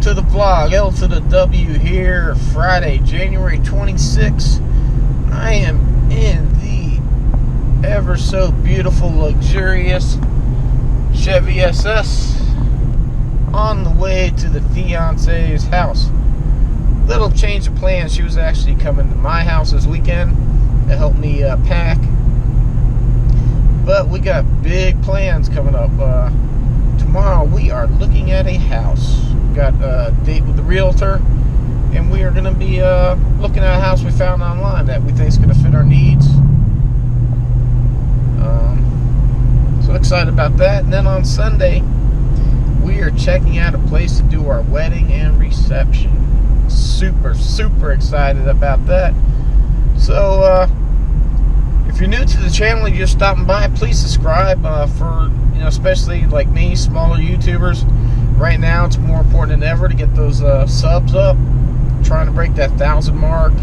to the vlog. L to the W here. Friday, January 26th. I am in the ever so beautiful, luxurious Chevy SS on the way to the fiance's house. Little change of plans. She was actually coming to my house this weekend to help me pack. But we got big plans coming up. Tomorrow we are looking at a house. Got a date with the realtor, and we are going to be looking at a house we found online that we think is going to fit our needs. So excited about that. And then on Sunday, we are checking out a place to do our wedding and reception. Super excited about that. So if you're new to the channel and you're just stopping by, please subscribe. For especially like me, smaller YouTubers, right now it's more important than ever to get those subs up. Trying to break that 1,000 mark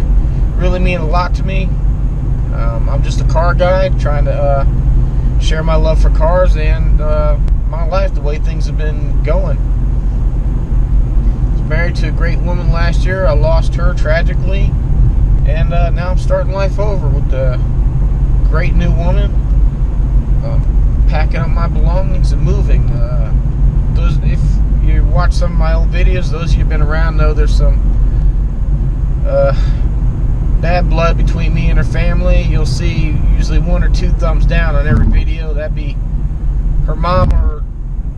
really mean a lot to me. I'm just a car guy trying to share my love for cars and my life, the way things have been going. I was married to a great woman last year. I lost her tragically, and now I'm starting life over with a great new woman. Packing up my belongings and moving. If you watch some of my old videos, those of you who've been around know there's some bad blood between me and her family. You'll see usually 1 or 2 thumbs down on every video. That'd be her mom or her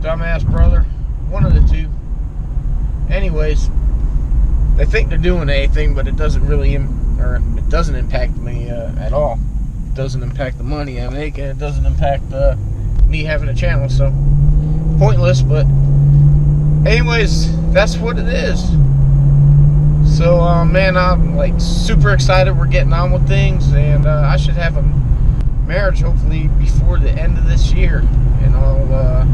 dumbass brother, one of the two. Anyways, they think they're doing anything, but it doesn't really it doesn't impact me at all. It doesn't impact the money I make, and it doesn't impact me having a channel. So pointless. But anyways, that's what it is. So man, I'm like super excited. We're getting on with things, and I should have a marriage hopefully before the end of this year, and I'll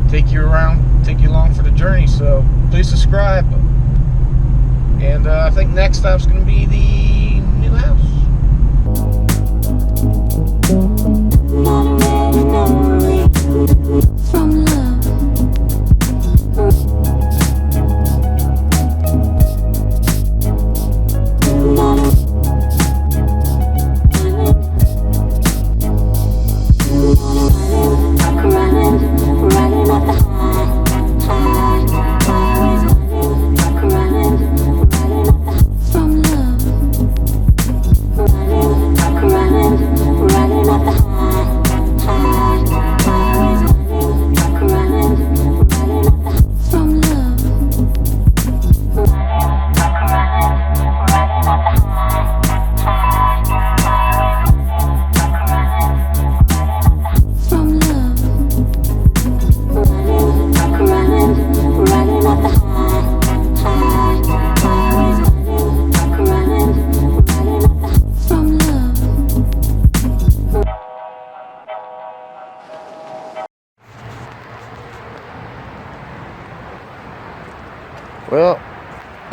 take you along for the journey. So please subscribe, and I think next time's going to be the new house. From love. Running up the high, from love. Running up the from love. From love. Running up the from love. Well,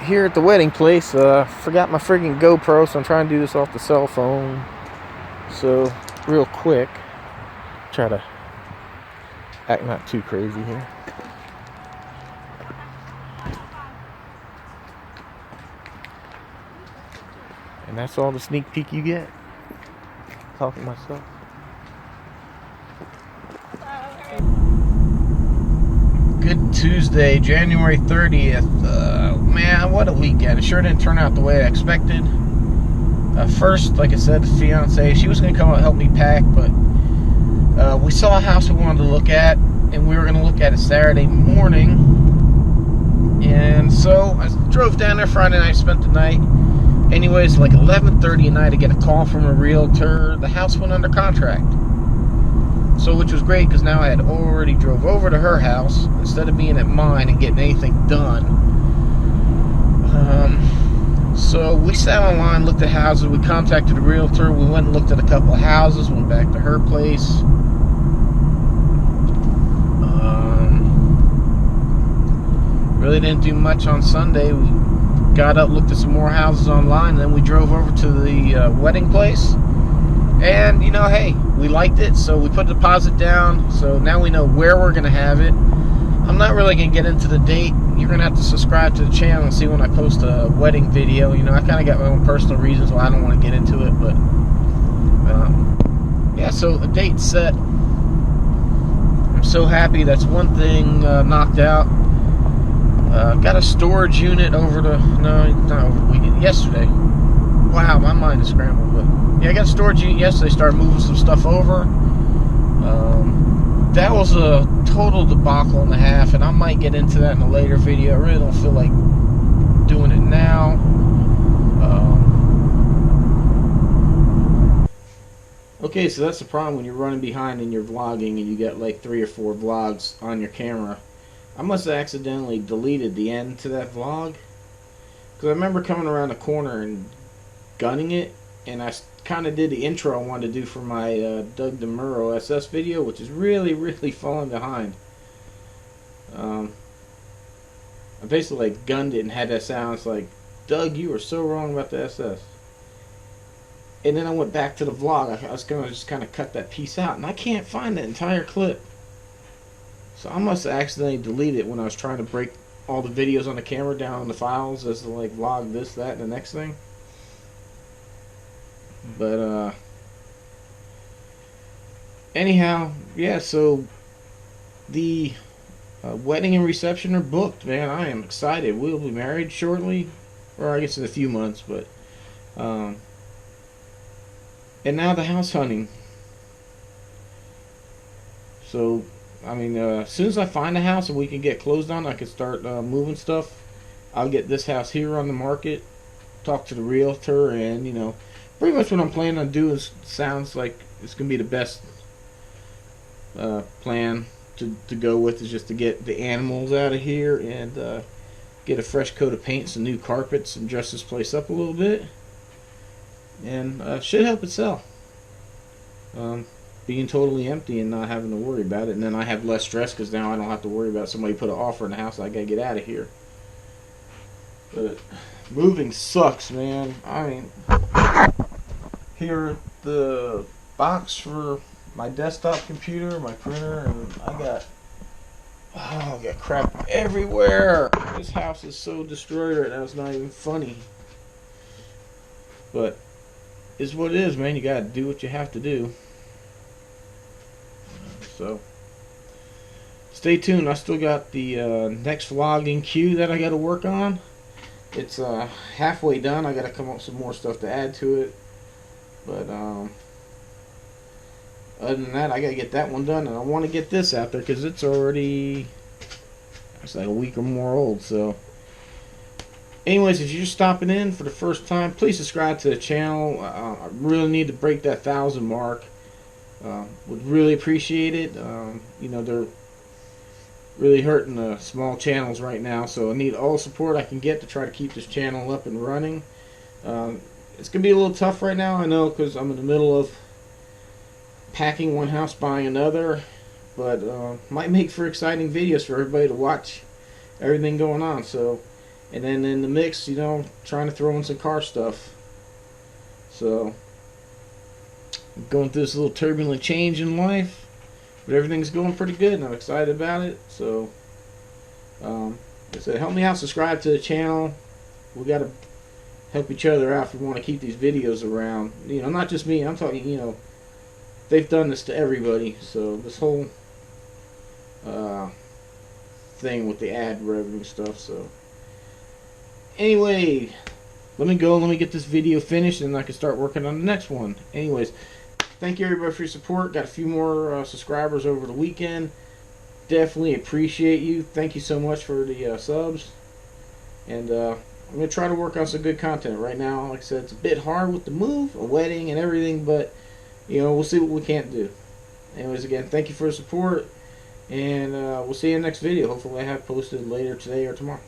here at the wedding place, forgot my friggin' GoPro, so I'm trying to do this off the cell phone. So, real quick, try to act not too crazy here. And that's all the sneak peek you get. Talking to myself. Good Tuesday, January 30th. Man, what a weekend. It sure didn't turn out the way I expected. First, like I said, the fiance, she was going to come and help me pack, but we saw a house we wanted to look at, and we were going to look at it Saturday morning. And so I drove down there Friday night, spent the night. Anyways, like 11:30 at night, I get a call from a realtor. The house went under contract. So, which was great, because now I had already drove over to her house instead of being at mine and getting anything done. So we sat online, looked at houses. We contacted a realtor. We went and looked at a couple of houses. Went back to her place. Really didn't do much on Sunday. We got up, looked at some more houses online, and then we drove over to the wedding place. And, you know, hey, we liked it, so we put a deposit down. So now we know where we're going to have it. I'm not really going to get into the date. You're going to have to subscribe to the channel and see when I post a wedding video. You know, I kind of got my own personal reasons why I don't want to get into it, but yeah, so the date's set. I'm so happy. That's one thing knocked out. Got a storage unit over the, no, not over the weekend, yesterday. Wow, my mind is scrambled, but yeah, I got a storage unit yesterday. Started moving some stuff over. That was a total debacle and a half, and I might get into that in a later video. I really don't feel like doing it now. Okay, so that's the problem when you're running behind and you're vlogging and you get like 3 or 4 vlogs on your camera. I must have accidentally deleted the end to that vlog, because I remember coming around the corner and gunning it, and I kind of did the intro I wanted to do for my Doug DeMuro SS video, which is really falling behind. I basically like gunned it and had that sound. It's like, Doug, you were so wrong about the SS. And then I went back to the vlog. I was going to just kind of cut that piece out, and I can't find that entire clip. So I must have accidentally deleted it when I was trying to break all the videos on the camera down in the files as to like vlog this, that, and the next thing. But anyhow, yeah, so the wedding and reception are booked, man. I am excited. We'll be married shortly, or I guess in a few months, but and now the house hunting. So I mean, as soon as I find a house and we can get closed on, I can start moving stuff. I'll get this house here on the market, talk to the realtor, and you know, pretty much what I'm planning on doing sounds like it's gonna be the best plan to go with, is just to get the animals out of here and get a fresh coat of paint, some new carpets, and dress this place up a little bit, and should help it sell. Being totally empty and not having to worry about it, and then I have less stress because now I don't have to worry about somebody put an offer in the house. I gotta get out of here. But moving sucks, man. I mean, here the box for my desktop computer, my printer, and I got crap everywhere. This house is so destroyed right now, it's not even funny. But it's what it is, man. You gotta do what you have to do. So stay tuned. I still got the next vlog in queue that I got to work on. It's halfway done. I got to come up with some more stuff to add to it. But other than that, I got to get that one done, and I want to get this out there because it's already, it's like a week or more old. So anyways, if you're just stopping in for the first time, please subscribe to the channel. I really need to break that 1,000 mark. Would really appreciate it. You know, they're really hurting the small channels right now, so I need all the support I can get to try to keep this channel up and running. It's gonna be a little tough right now, I know, because I'm in the middle of packing one house, buying another, but might make for exciting videos for everybody to watch everything going on. So, and then in the mix, you know, trying to throw in some car stuff. So going through this little turbulent change in life, but everything's going pretty good and I'm excited about it. So like I said, help me out, subscribe to the channel. We got to help each other out if we want to keep these videos around. You know, not just me, I'm talking, you know, they've done this to everybody. So this whole thing with the ad revenue stuff. So anyway, let me go, let me get this video finished, and I can start working on the next one. Anyways, thank you everybody for your support. Got a few more subscribers over the weekend. Definitely appreciate you. Thank you so much for the subs. And I'm going to try to work on some good content. Right now, like I said, it's a bit hard with the move, a wedding and everything, but you know, we'll see what we can't do. Anyways, again, thank you for the support, and we'll see you in the next video. Hopefully I have posted later today or tomorrow.